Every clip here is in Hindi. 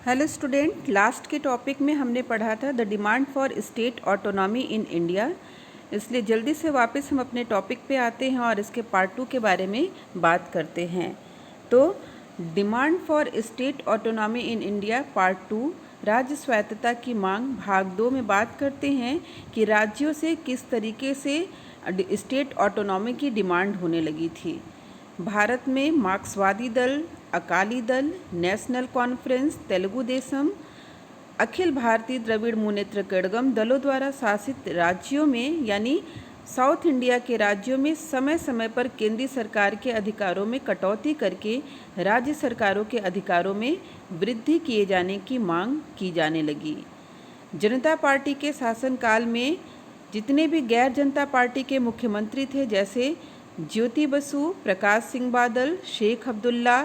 हेलो स्टूडेंट, लास्ट के टॉपिक में हमने पढ़ा था the demand for state autonomy in India. इसलिए जल्दी से वापस हम अपने टॉपिक पे आते हैं और इसके पार्ट 2 के बारे में बात करते हैं। तो demand for state autonomy in India part 2, राज्य स्वायत्तता की मांग, भाग 2 में बात करते हैं कि राज्यों से किस तरीके से स्टेट ऑटोनॉमी की डिमांड होने लगी थी। भारत में मार्क्सवादी दल, अकाली दल, नेशनल कॉन्फ्रेंस, तेलुगु देशम, अखिल भारतीय द्रविड़ मुनेत्र कड़गम दलों द्वारा शासित राज्यों में यानी साउथ इंडिया के राज्यों में समय समय पर केंद्रीय सरकार के अधिकारों में कटौती करके राज्य सरकारों के अधिकारों में वृद्धि किए जाने की मांग की जाने लगी। जनता पार्टी के शासनकाल में जितने भी गैर जनता पार्टी के मुख्यमंत्री थे, जैसे ज्योति बसु, प्रकाश सिंह बादल, शेख अब्दुल्ला,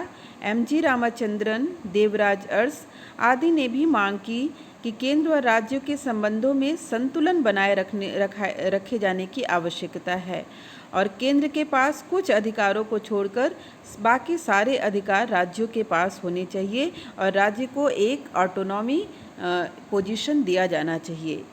एमजी रामचंद्रन, देवराज अरस आदि ने भी मांग की कि केंद्र और राज्यों के संबंधों में संतुलन बनाए रखे जाने की आवश्यकता है और केंद्र के पास कुछ अधिकारों को छोड़कर बाकी सारे अधिकार राज्यों के पास होने चाहिए और राज्य को एक ऑटोनॉमी पोजीशन दिया जाना चाहिए।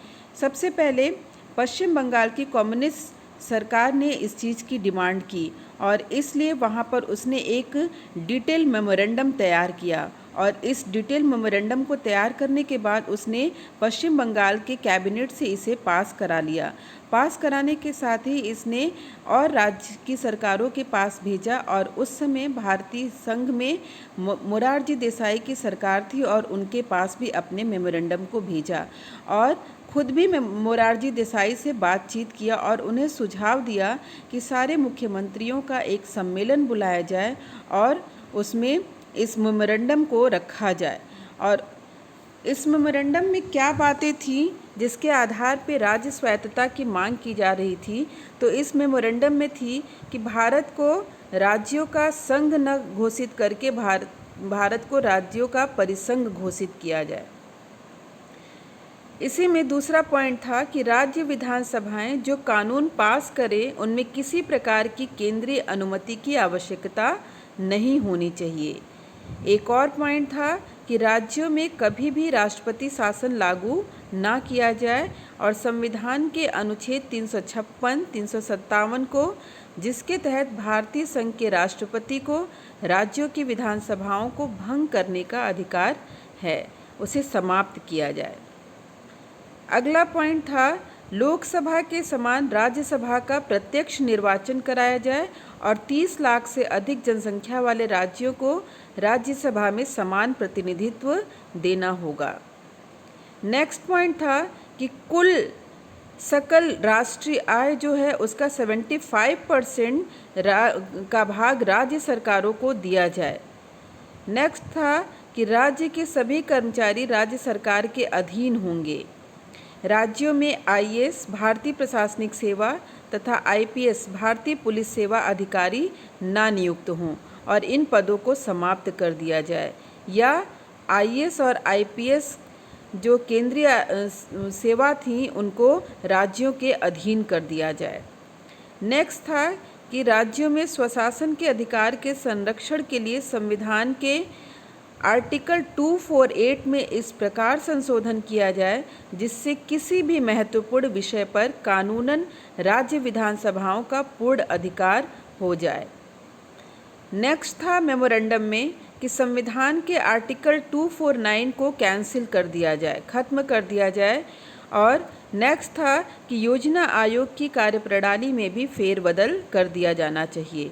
सबसे पहले पश्चिम बंगाल की कम्युनिस्ट सरकार ने इस चीज़ की डिमांड की और इसलिए वहाँ पर उसने एक डिटेल मेमोरेंडम तैयार किया और इस डिटेल मेमोरेंडम को तैयार करने के बाद उसने पश्चिम बंगाल के कैबिनेट से इसे पास करा लिया। पास कराने के साथ ही इसने और राज्य की सरकारों के पास भेजा और उस समय भारतीय संघ में मोरारजी देसाई की सरकार थी और उनके पास भी अपने मेमोरेंडम को भेजा और खुद भी मोरारजी देसाई से बातचीत किया और उन्हें सुझाव दिया कि सारे मुख्यमंत्रियों का एक सम्मेलन बुलाया जाए और उसमें इस मेमोरेंडम को रखा जाए। और इस मेमोरेंडम में क्या बातें थी जिसके आधार पर राज्य स्वायत्तता की मांग की जा रही थी, तो इस मेमोरेंडम में थी कि भारत को राज्यों का संघ न घोषित करके भारत को राज्यों का परिसंघ घोषित किया जाए। इसी में दूसरा पॉइंट था कि राज्य विधानसभाएं जो कानून पास करें उनमें किसी प्रकार की केंद्रीय अनुमति की आवश्यकता नहीं होनी चाहिए। एक और पॉइंट था कि राज्यों में कभी भी राष्ट्रपति शासन लागू ना किया जाए और संविधान के अनुच्छेद 356, 357 को, जिसके तहत भारतीय संघ के राष्ट्रपति को राज्यों की विधानसभाओं को भंग करने का अधिकार है, उसे समाप्त किया जाए। अगला पॉइंट था लोकसभा के समान राज्यसभा का प्रत्यक्ष निर्वाचन कराया जाए और 30 लाख से अधिक जनसंख्या वाले राज्यों को राज्यसभा में समान प्रतिनिधित्व देना होगा। नेक्स्ट पॉइंट था कि कुल सकल राष्ट्रीय आय जो है उसका 75% का भाग राज्य सरकारों को दिया जाए। नेक्स्ट था कि राज्य के सभी कर्मचारी राज्य सरकार के अधीन होंगे। राज्यों में आईएएस भारतीय प्रशासनिक सेवा तथा आईपीएस भारतीय पुलिस सेवा अधिकारी ना नियुक्त हों और इन पदों को समाप्त कर दिया जाए या आईएएस और आईपीएस जो केंद्रीय सेवा थी उनको राज्यों के अधीन कर दिया जाए। नेक्स्ट था कि राज्यों में स्वशासन के अधिकार के संरक्षण के लिए संविधान के आर्टिकल 248 में इस प्रकार संशोधन किया जाए जिससे किसी भी महत्वपूर्ण विषय पर कानूनन राज्य विधानसभाओं का पूर्ण अधिकार हो जाए। नेक्स्ट था मेमोरेंडम में कि संविधान के आर्टिकल 249 को कैंसिल कर दिया जाए, खत्म कर दिया जाए। और नेक्स्ट था कि योजना आयोग की कार्यप्रणाली में भी फेरबदल कर दिया जाना चाहिए।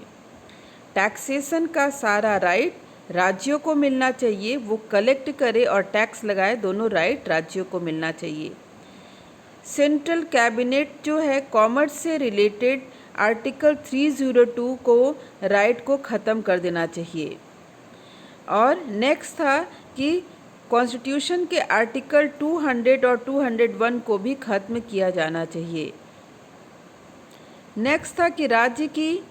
टैक्सेशन का सारा राइट राज्यों को मिलना चाहिए, वो कलेक्ट करे और टैक्स लगाए, दोनों राइट राज्यों को मिलना चाहिए। सेंट्रल कैबिनेट जो है कॉमर्स से रिलेटेड आर्टिकल 302 को राइट को ख़त्म कर देना चाहिए। और नेक्स्ट था कि कॉन्स्टिट्यूशन के आर्टिकल 200 और 201 को भी ख़त्म किया जाना चाहिए। नेक्स्ट था कि राज्य की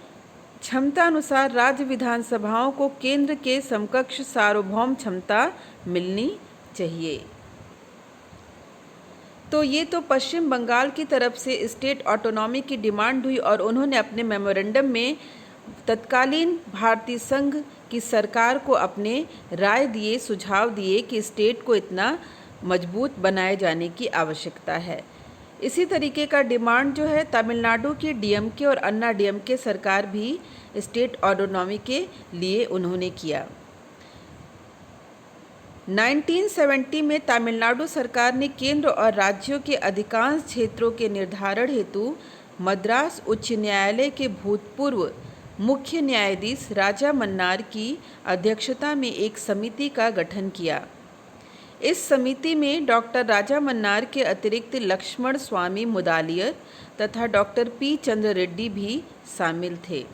क्षमता अनुसार राज्य विधानसभाओं को केंद्र के समकक्ष सार्वभौम क्षमता मिलनी चाहिए। तो ये तो पश्चिम बंगाल की तरफ से स्टेट ऑटोनॉमी की डिमांड हुई और उन्होंने अपने मेमोरेंडम में तत्कालीन भारतीय संघ कि सरकार को अपने राय दिए, सुझाव दिए कि स्टेट को इतना मजबूत बनाए जाने की आवश्यकता है। इसी तरीके का डिमांड जो है तमिलनाडु की डीएमके और अन्ना डीएमके सरकार भी स्टेट ऑटोनॉमी के लिए उन्होंने किया। 1970 में तमिलनाडु सरकार ने केंद्र और राज्यों के अधिकांश क्षेत्रों के निर्धारण हेतु मद्रास उच्च न्यायालय के भूतपूर्व मुख्य न्यायाधीश राजा मन्नार की अध्यक्षता में एक समिति का गठन किया। इस समिति में डॉक्टर राजा मन्नार के अतिरिक्त लक्ष्मण स्वामी मुदालियर तथा डॉक्टर पी चंद्र रेड्डी भी शामिल थे।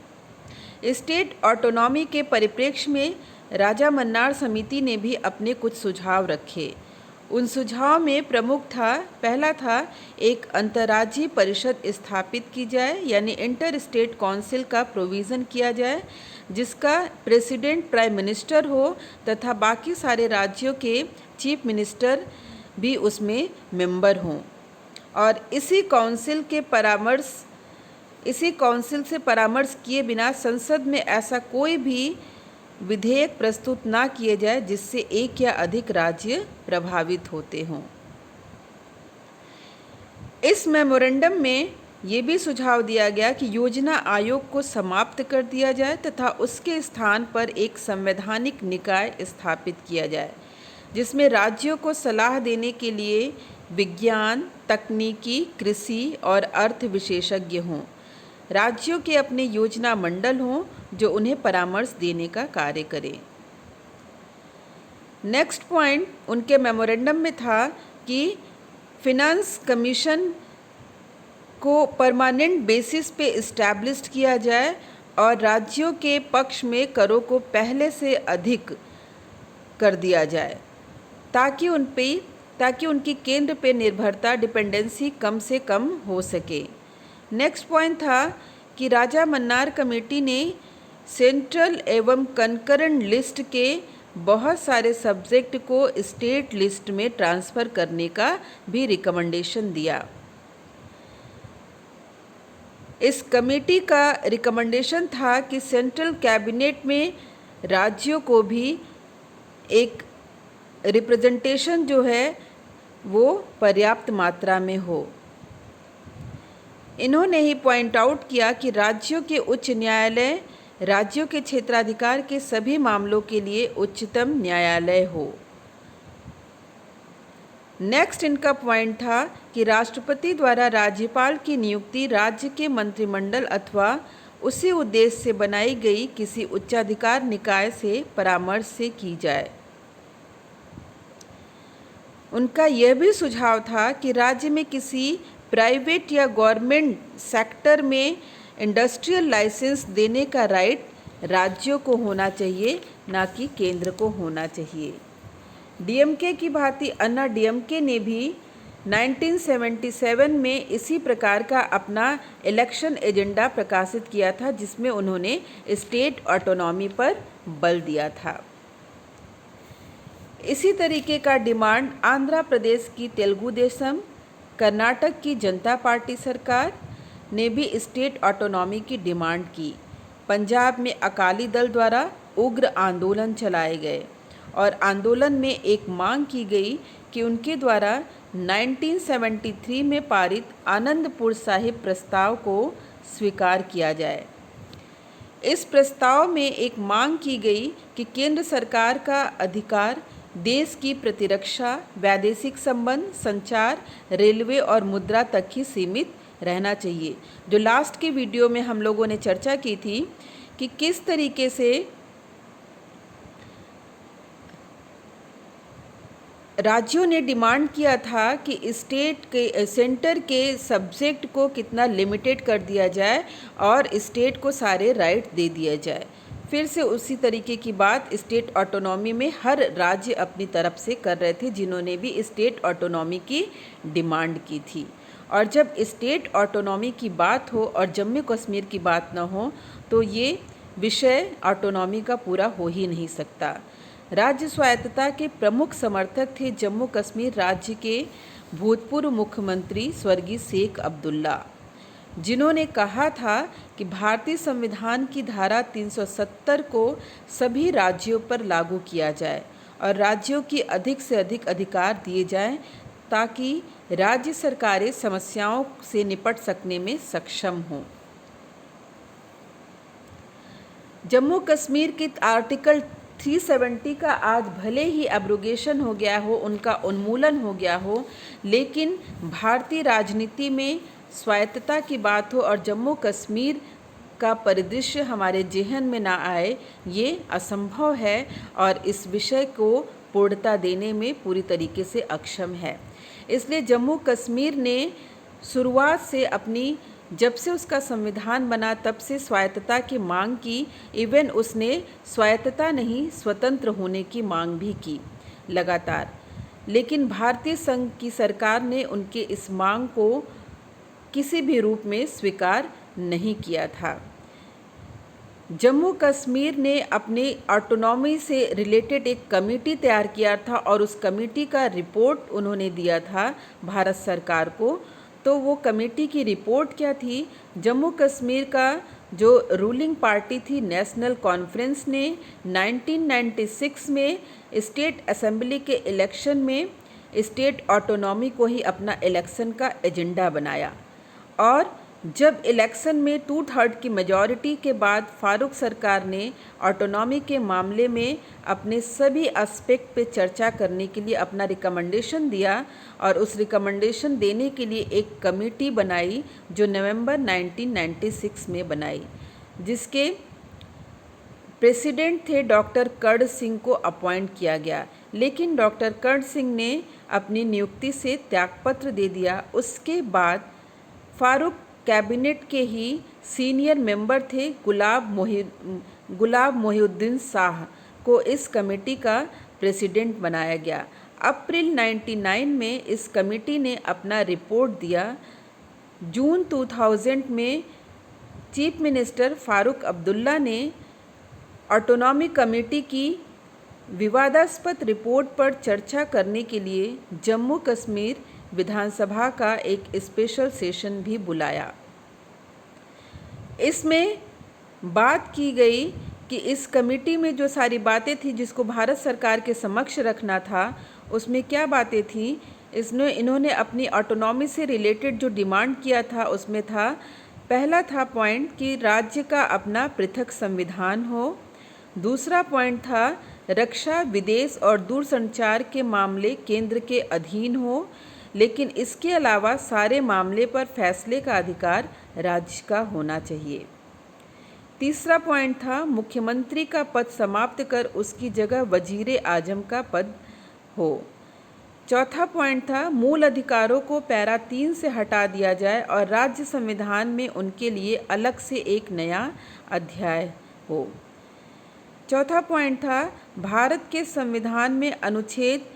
स्टेट ऑटोनॉमी के परिप्रेक्ष्य में राजा मन्नार समिति ने भी अपने कुछ सुझाव रखे। उन सुझाव में प्रमुख था, पहला था एक अंतर्राज्यीय परिषद स्थापित की जाए, यानी इंटर स्टेट काउंसिल का प्रोविज़न किया जाए, जिसका प्रेसिडेंट प्राइम मिनिस्टर हो तथा बाकी सारे राज्यों के चीफ मिनिस्टर भी उसमें मेंबर हों। और इसी काउंसिल से परामर्श किए बिना संसद में ऐसा कोई भी विधेयक प्रस्तुत ना किए जाए जिससे एक या अधिक राज्य प्रभावित होते हों। इस मेमोरेंडम में ये भी सुझाव दिया गया कि योजना आयोग को समाप्त कर दिया जाए तथा उसके स्थान पर एक संवैधानिक निकाय स्थापित किया जाए, जिसमें राज्यों को सलाह देने के लिए विज्ञान, तकनीकी, कृषि और अर्थ विशेषज्ञ हों। राज्यों के अपने योजना मंडल हों जो उन्हें परामर्श देने का कार्य करें। नेक्स्ट पॉइंट उनके मेमोरेंडम में था कि फिनांस कमीशन को परमानेंट बेसिस पे इस्टेब्लिश्ड किया जाए और राज्यों के पक्ष में करों को पहले से अधिक कर दिया जाए ताकि उनकी केंद्र पे निर्भरता, डिपेंडेंसी कम से कम हो सके। नेक्स्ट पॉइंट था कि राजा मन्नार कमेटी ने सेंट्रल एवं कंकरेंट लिस्ट के बहुत सारे सब्जेक्ट को स्टेट लिस्ट में ट्रांसफ़र करने का भी रिकमेंडेशन दिया। इस कमेटी का रिकमेंडेशन था कि सेंट्रल कैबिनेट में राज्यों को भी एक रिप्रेजेंटेशन जो है वो पर्याप्त मात्रा में हो। इन्होंने ही पॉइंट आउट किया कि राज्यों के उच्च न्यायालय राज्यों के क्षेत्राधिकार के सभी मामलों के लिए उच्चतम न्यायालय हो। नेक्स्ट इनका पॉइंट था कि राष्ट्रपति द्वारा राज्यपाल की नियुक्ति राज्य के मंत्रिमंडल अथवा उसी उद्देश्य से बनाई गई किसी उच्चाधिकार निकाय से परामर्श से की जाए। उनका यह भी सुझाव था कि राज्य में किसी प्राइवेट या गवर्नमेंट सेक्टर में इंडस्ट्रियल लाइसेंस देने का राइट राज्यों को होना चाहिए, ना कि केंद्र को होना चाहिए। डीएमके की भांति अन्ना डीएमके ने भी 1977 में इसी प्रकार का अपना इलेक्शन एजेंडा प्रकाशित किया था, जिसमें उन्होंने स्टेट ऑटोनॉमी पर बल दिया था। इसी तरीके का डिमांड आंध्र प्रदेश की तेलुगु देशम, कर्नाटक की जनता पार्टी सरकार ने भी स्टेट ऑटोनॉमी की डिमांड की। पंजाब में अकाली दल द्वारा उग्र आंदोलन चलाए गए और आंदोलन में एक मांग की गई कि उनके द्वारा 1973 में पारित आनंदपुर साहिब प्रस्ताव को स्वीकार किया जाए। इस प्रस्ताव में एक मांग की गई कि केंद्र सरकार का अधिकार देश की प्रतिरक्षा, वैदेशिक संबंध, संचार, रेलवे और मुद्रा तक ही सीमित रहना चाहिए। जो लास्ट के वीडियो में हम लोगों ने चर्चा की थी कि किस तरीके से राज्यों ने डिमांड किया था कि सेंटर के सब्जेक्ट को कितना लिमिटेड कर दिया जाए और स्टेट को सारे राइट दे दिया जाए। फिर से उसी तरीके की बात स्टेट ऑटोनॉमी में हर राज्य अपनी तरफ से कर रहे थे, जिन्होंने भी स्टेट ऑटोनॉमी की डिमांड की थी। और जब स्टेट ऑटोनॉमी की बात हो और जम्मू कश्मीर की बात ना हो तो ये विषय ऑटोनॉमी का पूरा हो ही नहीं सकता। राज्य स्वायत्तता के प्रमुख समर्थक थे जम्मू कश्मीर राज्य के भूतपूर्व मुख्यमंत्री स्वर्गीय शेख अब्दुल्ला। जिन्होंने कहा था कि भारतीय संविधान की धारा 370 को सभी राज्यों पर लागू किया जाए और राज्यों की अधिक से अधिक अधिकार दिए जाएं ताकि राज्य सरकारें समस्याओं से निपट सकने में सक्षम हों। जम्मू कश्मीर के आर्टिकल 370 का आज भले ही एब्रोगेशन हो गया हो, उनका उन्मूलन हो गया हो, लेकिन भारतीय राजनीति में स्वायत्तता की बात हो और जम्मू कश्मीर का परिदृश्य हमारे जेहन में ना आए, ये असंभव है और इस विषय को पूर्णता देने में पूरी तरीके से अक्षम है। इसलिए जम्मू कश्मीर ने शुरुआत से जब से उसका संविधान बना तब से स्वायत्तता की मांग की। इवन उसने स्वायत्तता नहीं, स्वतंत्र होने की मांग भी की लगातार, लेकिन भारतीय संघ की सरकार ने उनके इस मांग को किसी भी रूप में स्वीकार नहीं किया था। जम्मू कश्मीर ने अपनी ऑटोनॉमी से रिलेटेड एक कमेटी तैयार किया था और उस कमेटी का रिपोर्ट उन्होंने दिया था भारत सरकार को। तो वो कमेटी की रिपोर्ट क्या थी? जम्मू कश्मीर का जो रूलिंग पार्टी थी नेशनल कॉन्फ्रेंस ने 1996 में स्टेट असेंबली के इलेक्शन में स्टेट ऑटोनॉमी को ही अपना इलेक्शन का एजेंडा बनाया और जब इलेक्शन में 2/3 की मेजॉरिटी के बाद फारूक सरकार ने ऑटोनॉमी के मामले में अपने सभी एस्पेक्ट पे चर्चा करने के लिए अपना रिकमेंडेशन दिया और उस रिकमेंडेशन देने के लिए एक कमेटी बनाई जो नवंबर 1996 में बनाई, जिसके प्रेसिडेंट थे डॉक्टर कर्ण सिंह को अपॉइंट किया गया। लेकिन डॉक्टर कर्ण सिंह ने अपनी नियुक्ति से त्यागपत्र दे दिया। उसके बाद फारूक कैबिनेट के ही सीनियर मेंबर थे गुलाब मोहिउद्दीन शाह को इस कमेटी का प्रेसिडेंट बनाया गया। अप्रैल 99 में इस कमेटी ने अपना रिपोर्ट दिया। जून 2000 में चीफ मिनिस्टर फारूक अब्दुल्ला ने ऑटोनॉमी कमेटी की विवादास्पद रिपोर्ट पर चर्चा करने के लिए जम्मू कश्मीर विधानसभा का एक स्पेशल सेशन भी बुलाया। इसमें बात की गई कि इस कमेटी में जो सारी बातें थी जिसको भारत सरकार के समक्ष रखना था, उसमें क्या बातें थी? इन्होंने अपनी ऑटोनॉमी से रिलेटेड जो डिमांड किया था उसमें था, पहला था पॉइंट कि राज्य का अपना पृथक संविधान हो। दूसरा पॉइंट था रक्षा, विदेश और दूरसंचार के मामले केंद्र के अधीन हो, लेकिन इसके अलावा सारे मामले पर फैसले का अधिकार राज्य का होना चाहिए। तीसरा पॉइंट था मुख्यमंत्री का पद समाप्त कर उसकी जगह वजीरे आजम का पद हो। चौथा पॉइंट था मूल अधिकारों को पैरा 3 से हटा दिया जाए और राज्य संविधान में उनके लिए अलग से एक नया अध्याय हो। चौथा पॉइंट था भारत के संविधान में अनुच्छेद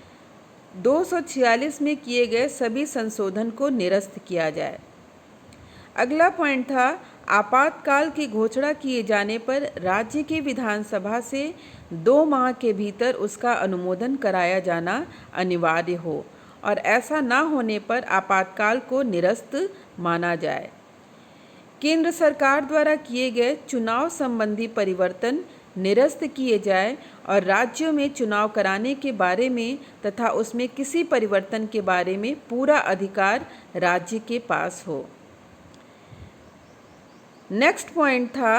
246 में किए गए सभी संशोधन को निरस्त किया जाए। अगला पॉइंट था आपातकाल की घोषणा किए जाने पर राज्य की विधानसभा से 2 माह के भीतर उसका अनुमोदन कराया जाना अनिवार्य हो और ऐसा न होने पर आपातकाल को निरस्त माना जाए। केंद्र सरकार द्वारा किए गए चुनाव संबंधी परिवर्तन निरस्त किए जाए और राज्यों में चुनाव कराने के बारे में तथा उसमें किसी परिवर्तन के बारे में पूरा अधिकार राज्य के पास हो। नेक्स्ट पॉइंट था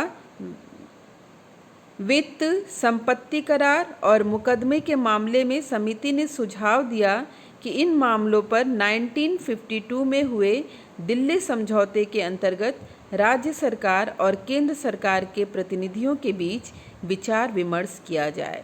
वित्त, संपत्ति करार और मुकदमे के मामले में समिति ने सुझाव दिया कि इन मामलों पर 1952 में हुए दिल्ली समझौते के अंतर्गत राज्य सरकार और केंद्र सरकार के प्रतिनिधियों के बीच विचार विमर्श किया जाए।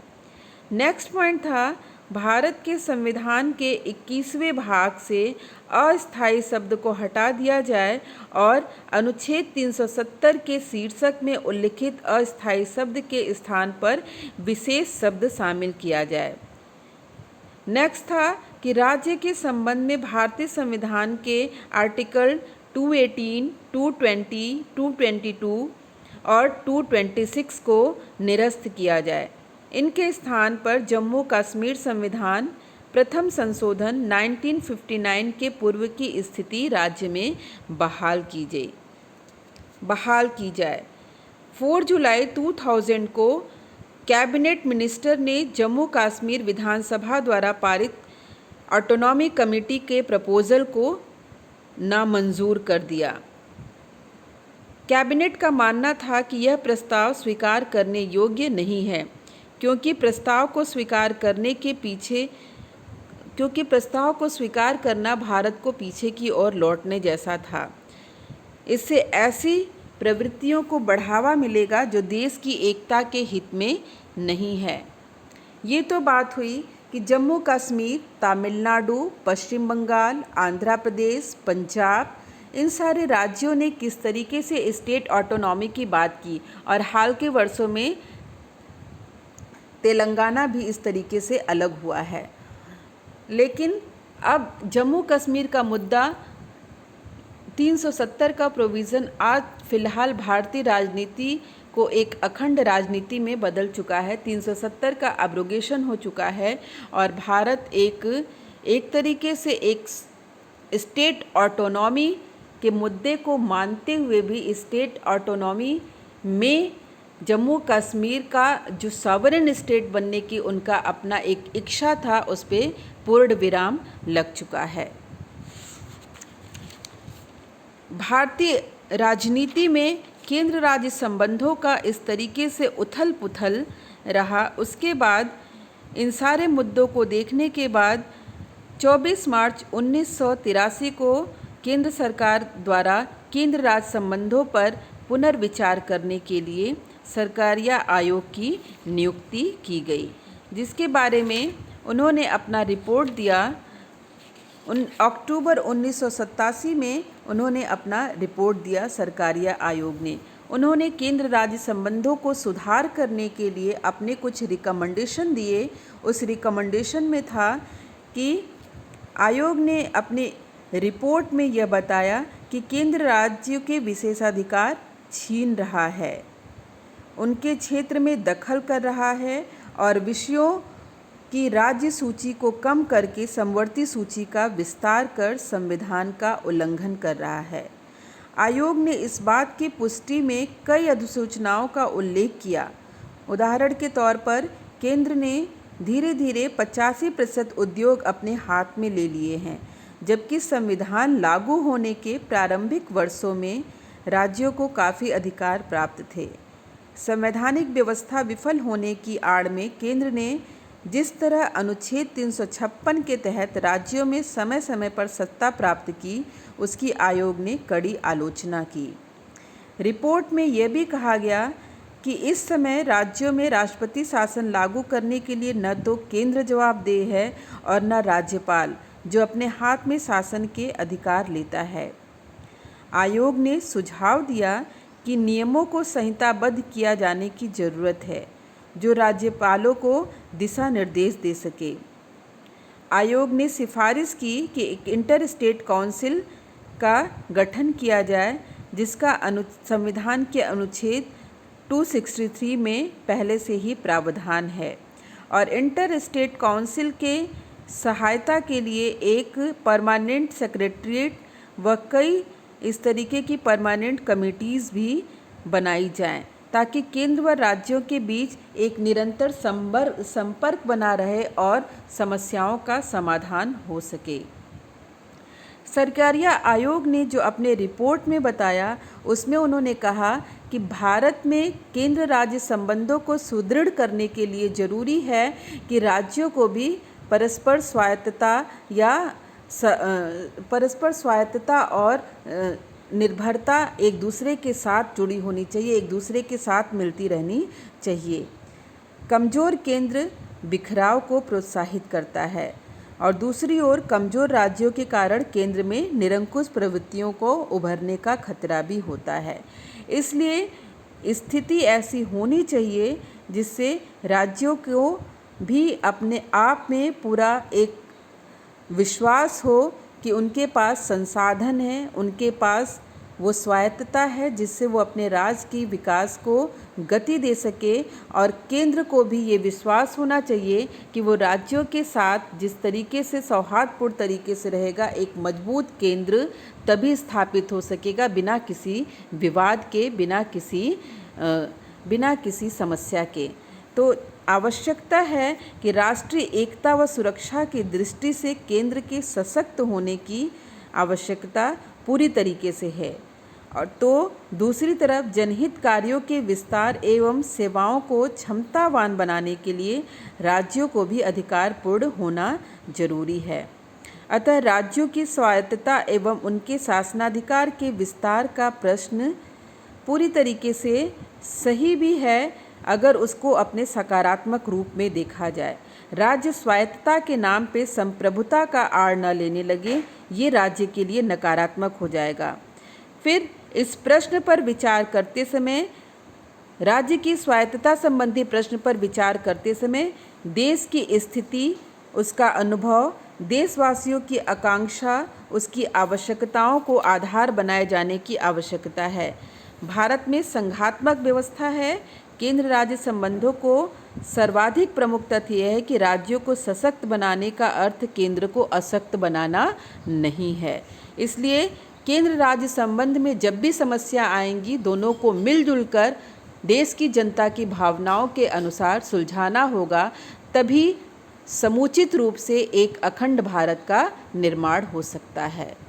नेक्स्ट पॉइंट था भारत के संविधान के 21वें भाग से अस्थायी शब्द को हटा दिया जाए और अनुच्छेद 370 के शीर्षक में उल्लिखित अस्थायी शब्द के स्थान पर विशेष शब्द शामिल किया जाए। नेक्स्ट था कि राज्य के संबंध में भारतीय संविधान के आर्टिकल 218, 220, 222 और 226 को निरस्त किया जाए। इनके स्थान पर जम्मू कश्मीर संविधान प्रथम संशोधन 1959 के पूर्व की स्थिति राज्य में बहाल की जाए। बहाल की जाए। 4 जुलाई 2000 को कैबिनेट मिनिस्टर ने जम्मू कश्मीर विधानसभा द्वारा पारित ऑटोनॉमी कमेटी के प्रपोजल को नामंजूर कर दिया। कैबिनेट का मानना था कि यह प्रस्ताव स्वीकार करने योग्य नहीं है, क्योंकि प्रस्ताव को स्वीकार करना भारत को पीछे की ओर लौटने जैसा था। इससे ऐसी प्रवृत्तियों को बढ़ावा मिलेगा जो देश की एकता के हित में नहीं है। ये तो बात हुई कि जम्मू कश्मीर, तमिलनाडु, पश्चिम बंगाल, आंध्र प्रदेश, पंजाब, इन सारे राज्यों ने किस तरीके से स्टेट ऑटोनॉमी की बात की, और हाल के वर्षों में तेलंगाना भी इस तरीके से अलग हुआ है। लेकिन अब जम्मू कश्मीर का मुद्दा 370 का प्रोविज़न आज फिलहाल भारतीय राजनीति को एक अखंड राजनीति में बदल चुका है। 370 का एब्रोगेशन हो चुका है और भारत एक तरीके से एक स्टेट ऑटोनॉमी के मुद्दे को मानते हुए भी स्टेट ऑटोनॉमी में जम्मू कश्मीर का जो सॉवरेन स्टेट बनने की उनका अपना एक इच्छा था, उस पर पूर्ण विराम लग चुका है। भारतीय राजनीति में केंद्र राज्य संबंधों का इस तरीके से उथल पुथल रहा। उसके बाद इन सारे मुद्दों को देखने के बाद 24 मार्च 1983 को केंद्र सरकार द्वारा केंद्र राज्य संबंधों पर पुनर्विचार करने के लिए सरकारिया आयोग की नियुक्ति की गई, जिसके बारे में उन्होंने अपना रिपोर्ट दिया। अक्टूबर 1987 में उन्होंने अपना रिपोर्ट दिया सरकारिया आयोग ने। उन्होंने केंद्र राज्य संबंधों को सुधार करने के लिए अपने कुछ रिकमेंडेशन दिए। उस रिकमेंडेशन में था कि आयोग ने अपने रिपोर्ट में यह बताया कि केंद्र राज्यों के विशेषाधिकार छीन रहा है, उनके क्षेत्र में दखल कर रहा है और विषयों की राज्य सूची को कम करके समवर्ती सूची का विस्तार कर संविधान का उल्लंघन कर रहा है। आयोग ने इस बात की पुष्टि में कई अधिसूचनाओं का उल्लेख किया। उदाहरण के तौर पर केंद्र ने धीरे धीरे 85% उद्योग अपने हाथ में ले लिए हैं, जबकि संविधान लागू होने के प्रारंभिक वर्षों में राज्यों को काफ़ी अधिकार प्राप्त थे। संवैधानिक व्यवस्था विफल होने की आड़ में केंद्र ने जिस तरह अनुच्छेद 356 के तहत राज्यों में समय समय पर सत्ता प्राप्त की, उसकी आयोग ने कड़ी आलोचना की। रिपोर्ट में यह भी कहा गया कि इस समय राज्यों में राष्ट्रपति शासन लागू करने के लिए न तो केंद्र जवाबदेह है और न राज्यपाल, जो अपने हाथ में शासन के अधिकार लेता है। आयोग ने सुझाव दिया कि नियमों को संहिताबद्ध किया जाने की ज़रूरत है, जो राज्यपालों को दिशा निर्देश दे सके। आयोग ने सिफारिश की कि एक इंटर स्टेट काउंसिल का गठन किया जाए, जिसका संविधान के अनुच्छेद 263 में पहले से ही प्रावधान है, और इंटर स्टेट काउंसिल के सहायता के लिए एक परमानेंट सेक्रेटरीट व कई इस तरीके की परमानेंट कमिटीज़ भी बनाई जाएं, ताकि केंद्र व राज्यों के बीच एक निरंतर संपर्क बना रहे और समस्याओं का समाधान हो सके। सरकारिया आयोग ने जो अपने रिपोर्ट में बताया, उसमें उन्होंने कहा कि भारत में केंद्र राज्य संबंधों को सुदृढ़ करने के लिए ज़रूरी है कि राज्यों को भी परस्पर स्वायत्तता और निर्भरता एक दूसरे के साथ जुड़ी होनी चाहिए, एक दूसरे के साथ मिलती रहनी चाहिए। कमज़ोर केंद्र बिखराव को प्रोत्साहित करता है और दूसरी ओर कमज़ोर राज्यों के कारण केंद्र में निरंकुश प्रवृत्तियों को उभरने का खतरा भी होता है। इसलिए स्थिति ऐसी होनी चाहिए जिससे राज्यों को भी अपने आप में पूरा एक विश्वास हो कि उनके पास संसाधन है, उनके पास वो स्वायत्तता है जिससे वो अपने राज्य की विकास को गति दे सके, और केंद्र को भी ये विश्वास होना चाहिए कि वो राज्यों के साथ जिस तरीके से सौहार्दपूर्ण तरीके से रहेगा, एक मजबूत केंद्र तभी स्थापित हो सकेगा बिना किसी विवाद के, बिना किसी समस्या के। तो आवश्यकता है कि राष्ट्रीय एकता व सुरक्षा की दृष्टि से केंद्र के सशक्त होने की आवश्यकता पूरी तरीके से है। और तो दूसरी तरफ जनहित कार्यों के विस्तार एवं सेवाओं को क्षमतावान बनाने के लिए राज्यों को भी अधिकारपूर्ण होना जरूरी है। अतः राज्यों की स्वायत्तता एवं उनके शासनाधिकार के विस्तार का प्रश्न पूरी तरीके से सही भी है अगर उसको अपने सकारात्मक रूप में देखा जाए। राज्य स्वायत्तता के नाम पे संप्रभुता का आड़ न लेने लगे, ये राज्य के लिए नकारात्मक हो जाएगा। फिर इस प्रश्न पर विचार करते समय, राज्य की स्वायत्तता संबंधी प्रश्न पर विचार करते समय देश की स्थिति, उसका अनुभव, देशवासियों की आकांक्षा, उसकी आवश्यकताओं को आधार बनाए जाने की आवश्यकता है। भारत में संघात्मक व्यवस्था है। केंद्र राज्य संबंधों को सर्वाधिक प्रमुख तथ्य यह है कि राज्यों को सशक्त बनाने का अर्थ केंद्र को अशक्त बनाना नहीं है। इसलिए केंद्र राज्य संबंध में जब भी समस्या आएंगी, दोनों को मिलजुल कर देश की जनता की भावनाओं के अनुसार सुलझाना होगा, तभी समुचित रूप से एक अखंड भारत का निर्माण हो सकता है।